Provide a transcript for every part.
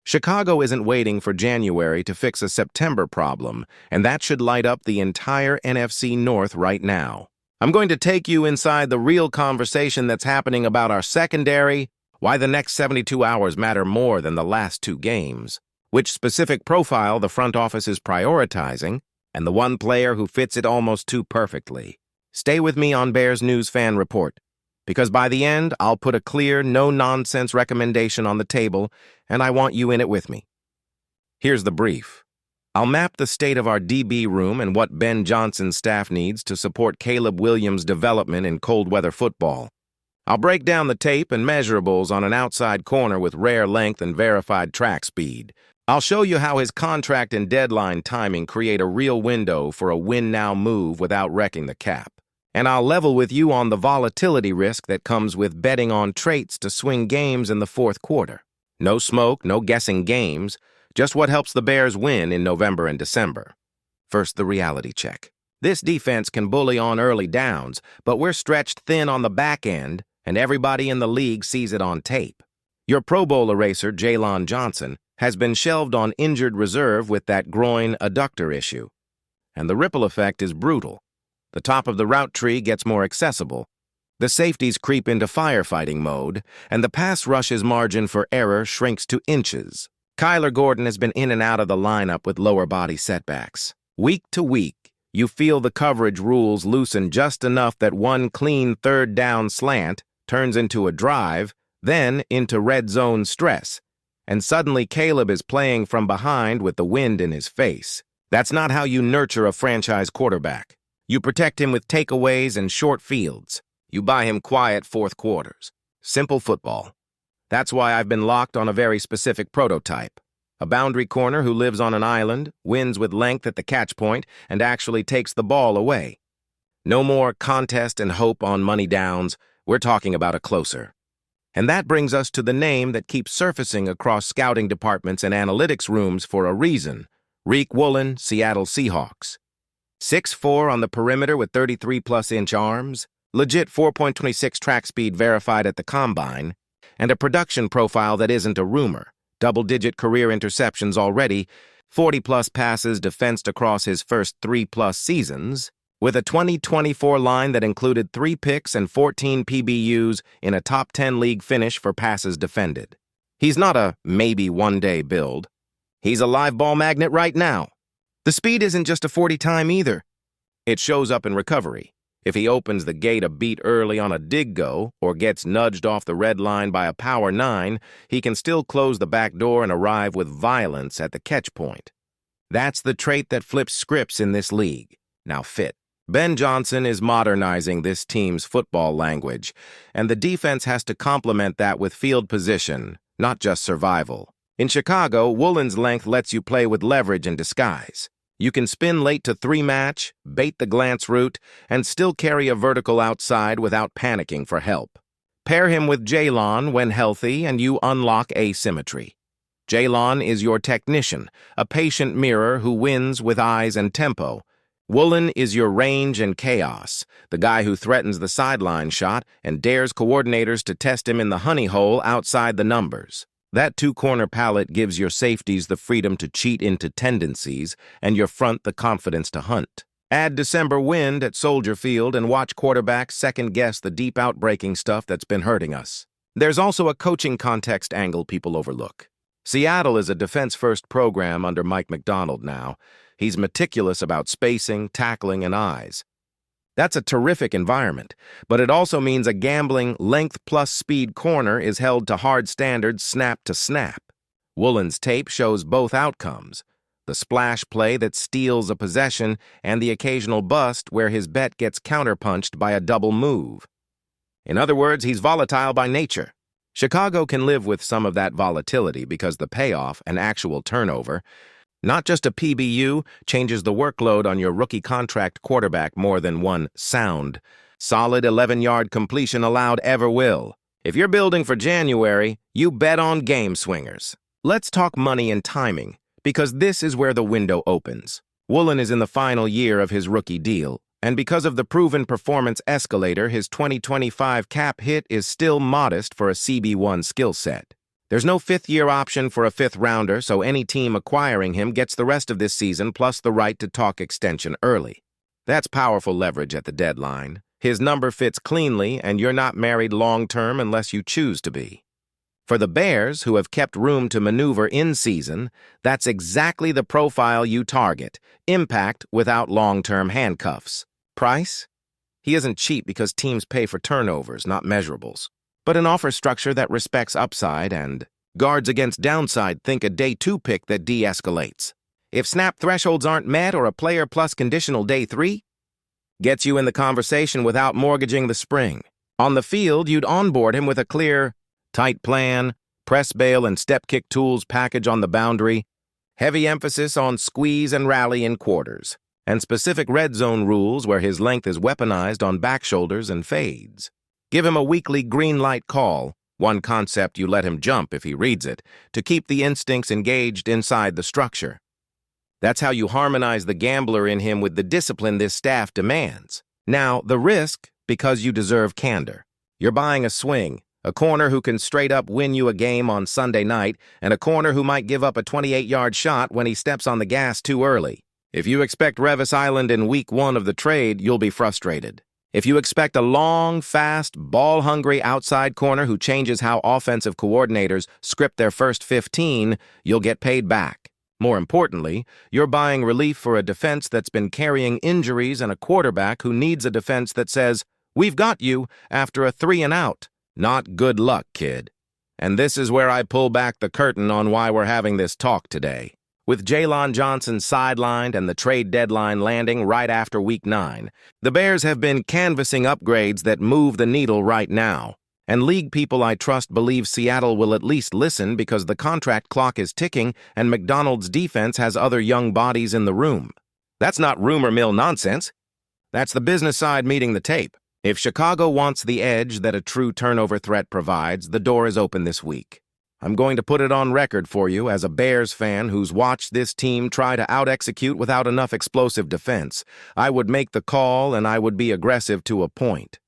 Chicago isn't waiting for January to fix a September problem, and that should light up the entire NFC North right now. I'm going to take you inside the real conversation that's happening about our secondary, why the next 72 hours matter more than the last two games, which specific profile the front office is prioritizing, and the one player who fits it almost too perfectly. Stay with me on Bears News Fan Report, because by the end, I'll put a clear, no-nonsense recommendation on the table, and I want you in it with me. Here's the brief. I'll map the state of our DB room and what Ben Johnson's staff needs to support Caleb Williams' development in cold-weather football. I'll break down the tape and measurables on an outside corner with rare length and verified track speed. I'll show you how his contract and deadline timing create a real window for a win-now move without wrecking the cap. And I'll level with you on the volatility risk that comes with betting on traits to swing games in the fourth quarter. No smoke, no guessing games, just what helps the Bears win in November and December. First, the reality check. This defense can bully on early downs, but we're stretched thin on the back end, and everybody in the league sees it on tape. Your Pro Bowl eraser, Jaylon Johnson, has been shelved on injured reserve with that groin adductor issue. And the ripple effect is brutal. The top of the route tree gets more accessible. The safeties creep into firefighting mode, and the pass rush's margin for error shrinks to inches. Kyler Gordon has been in and out of the lineup with lower body setbacks. Week to week, you feel the coverage rules loosen just enough that one clean third down slant turns into a drive, then into red zone stress, and suddenly Caleb is playing from behind with the wind in his face. That's not how you nurture a franchise quarterback. You protect him with takeaways and short fields. You buy him quiet fourth quarters. Simple football. That's why I've been locked on a very specific prototype. A boundary corner who lives on an island, wins with length at the catch point, and actually takes the ball away. No more contest and hope on money downs. We're talking about a closer. And that brings us to the name that keeps surfacing across scouting departments and analytics rooms for a reason. Riq Woolen, Seattle Seahawks. 6'4" on the perimeter with 33-plus-inch arms, legit 4.26 track speed verified at the combine, and a production profile that isn't a rumor. Double-digit career interceptions already, 40-plus passes defensed across his first 3-plus seasons, with a 2024 line that included 3 picks and 14 PBUs in a top 10 league finish for passes defended. He's not a maybe one-day build. He's a live ball magnet right now. The speed isn't just a 40 time either. It shows up in recovery. If he opens the gate a beat early on a dig go or gets nudged off the red line by a power 9, he can still close the back door and arrive with violence at the catch point. That's the trait that flips scripts in this league. Now fit. Ben Johnson is modernizing this team's football language, and the defense has to complement that with field position, not just survival. In Chicago, Woolen's length lets you play with leverage and disguise. You can spin late to 3-match, bait the glance route, and still carry a vertical outside without panicking for help. Pair him with Jaylon when healthy, and you unlock asymmetry. Jaylon is your technician, a patient mirror who wins with eyes and tempo. Woolen is your range and chaos, the guy who threatens the sideline shot and dares coordinators to test him in the honey hole outside the numbers. That 2-corner palette gives your safeties the freedom to cheat into tendencies and your front the confidence to hunt. Add December wind at Soldier Field and watch quarterbacks second-guess the deep outbreaking stuff that's been hurting us. There's also a coaching context angle people overlook. Seattle is a defense-first program under Mike McDonald now. He's meticulous about spacing, tackling, and eyes. That's a terrific environment, but it also means a gambling length-plus-speed corner is held to hard standards snap to snap. Woolen's tape shows both outcomes, the splash play that steals a possession and the occasional bust where his bet gets counterpunched by a double move. In other words, he's volatile by nature. Chicago can live with some of that volatility because the payoff, an actual turnover, not just a PBU, changes the workload on your rookie contract quarterback more than one sound. Solid 11-yard completion allowed ever will. If you're building for January, you bet on game swingers. Let's talk money and timing, because this is where the window opens. Woolen is in the final year of his rookie deal, and because of the proven performance escalator, his 2025 cap hit is still modest for a CB1 skill set. There's no fifth-year option for a fifth-rounder, so any team acquiring him gets the rest of this season plus the right to talk extension early. That's powerful leverage at the deadline. His number fits cleanly, and you're not married long-term unless you choose to be. For the Bears, who have kept room to maneuver in season, that's exactly the profile you target. Impact without long-term handcuffs. Price? He isn't cheap because teams pay for turnovers, not measurables, but an offer structure that respects upside and guards against downside. Think a day 2 pick that de-escalates. If snap thresholds aren't met or a player plus conditional day 3, gets you in the conversation without mortgaging the spring. On the field, you'd onboard him with a clear, tight plan, press bail and step kick tools package on the boundary, heavy emphasis on squeeze and rally in quarters, and specific red zone rules where his length is weaponized on back shoulders and fades. Give him a weekly green light call, one concept you let him jump if he reads it, to keep the instincts engaged inside the structure. That's how you harmonize the gambler in him with the discipline this staff demands. Now, the risk, because you deserve candor. You're buying a swing, a corner who can straight up win you a game on Sunday night, and a corner who might give up a 28-yard shot when he steps on the gas too early. If you expect Revis Island in week 1 of the trade, you'll be frustrated. If you expect a long, fast, ball-hungry outside corner who changes how offensive coordinators script their first 15, you'll get paid back. More importantly, you're buying relief for a defense that's been carrying injuries and a quarterback who needs a defense that says, "We've got you," after a 3-and-out. Not good luck, kid. And this is where I pull back the curtain on why we're having this talk today. With Jaylon Johnson sidelined and the trade deadline landing right after Week 9, the Bears have been canvassing upgrades that move the needle right now. And league people I trust believe Seattle will at least listen because the contract clock is ticking and McDonald's defense has other young bodies in the room. That's not rumor mill nonsense. That's the business side meeting the tape. If Chicago wants the edge that a true turnover threat provides, the door is open this week. I'm going to put it on record for you as a Bears fan who's watched this team try to out-execute without enough explosive defense. I would make the call and I would be aggressive to a point.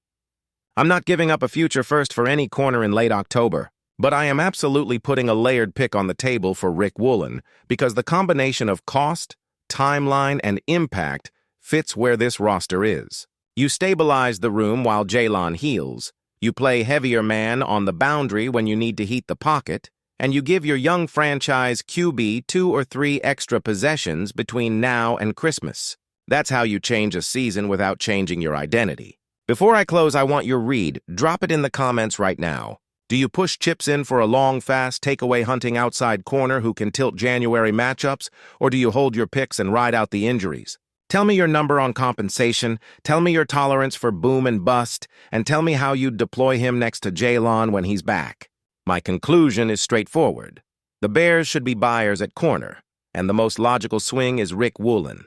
I'm not giving up a future first for any corner in late October, but I am absolutely putting a layered pick on the table for Riq Woolen because the combination of cost, timeline, and impact fits where this roster is. You stabilize the room while Jaylon heals. You play heavier man on the boundary when you need to heat the pocket, and you give your young franchise QB 2 or 3 extra possessions between now and Christmas. That's how you change a season without changing your identity. Before I close, I want your read. Drop it in the comments right now. Do you push chips in for a long, fast, takeaway hunting outside corner who can tilt January matchups, or do you hold your picks and ride out the injuries? Tell me your number on compensation, tell me your tolerance for boom and bust, and tell me how you'd deploy him next to Jaylon when he's back. My conclusion is straightforward. The Bears should be buyers at corner, and the most logical swing is Riq Woolen.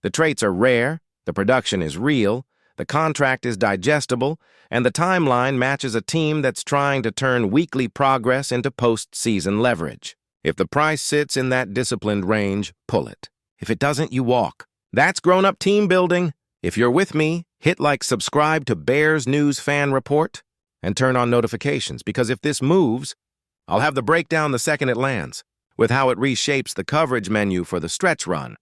The traits are rare, the production is real, the contract is digestible, and the timeline matches a team that's trying to turn weekly progress into postseason leverage. If the price sits in that disciplined range, pull it. If it doesn't, you walk. That's grown-up team building. If you're with me, hit like subscribe to Bears News Fan Report and turn on notifications, because if this moves, I'll have the breakdown the second it lands, with how it reshapes the coverage menu for the stretch run.